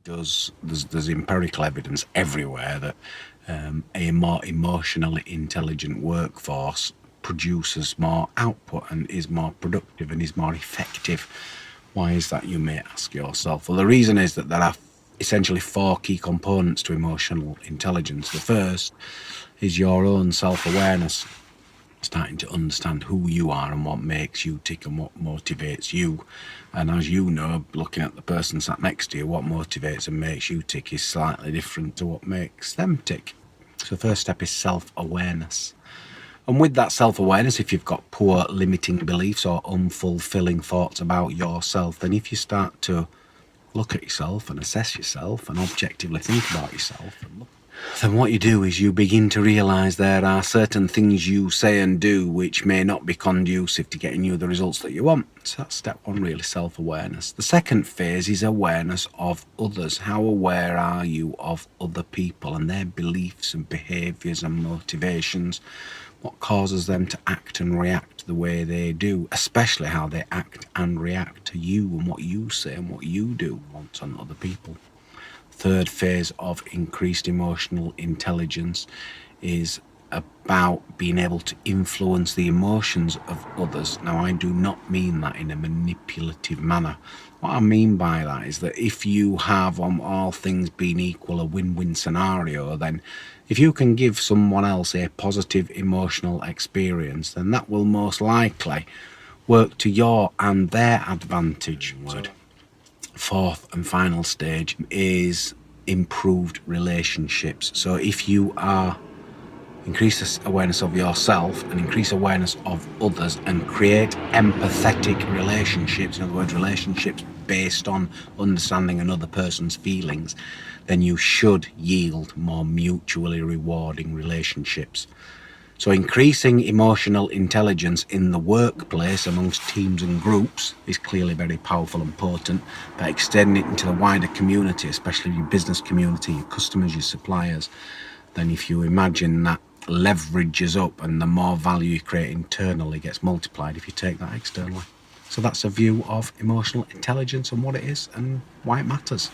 there's empirical evidence everywhere that a more emotionally intelligent workforce produces more output and is more productive and is more effective. Why is that, you may ask yourself? Well, the reason is that there are essentially four key components to emotional intelligence. The first is your own self-awareness, starting to understand who you are and what makes you tick and what motivates you. And as you know, looking at the person sat next to you, what motivates and makes you tick is slightly different to what makes them tick. So the first step is self-awareness. And with that self-awareness, if you've got poor limiting beliefs or unfulfilling thoughts about yourself, then if you start to look at yourself and assess yourself and objectively think about yourself, then what you do is you begin to realise there are certain things you say and do which may not be conducive to getting you the results that you want. So that's step one, really, self-awareness. The second phase is awareness of others. How aware are you of other people and their beliefs and behaviours and motivations? What causes them to act and react the way they do, especially how they act and react to you and what you say and what you do once on other people. Third phase of increased emotional intelligence is about being able to influence the emotions of others. Now, I do not mean that in a manipulative manner. What I mean by that is that if you have, on all things being equal, a win-win scenario, then if you can give someone else a positive emotional experience, then that will most likely work to your and their advantage. Fourth and final stage is improved relationships. So if you are increase awareness of yourself and increase awareness of others and create empathetic relationships, in other words, relationships based on understanding another person's feelings, then you should yield more mutually rewarding relationships. So increasing emotional intelligence in the workplace amongst teams and groups is clearly very powerful and potent, but extending it into the wider community, especially your business community, your customers, your suppliers, then if you imagine that leverages up and the more value you create internally gets multiplied if you take that externally. So that's a view of emotional intelligence and what it is and why it matters.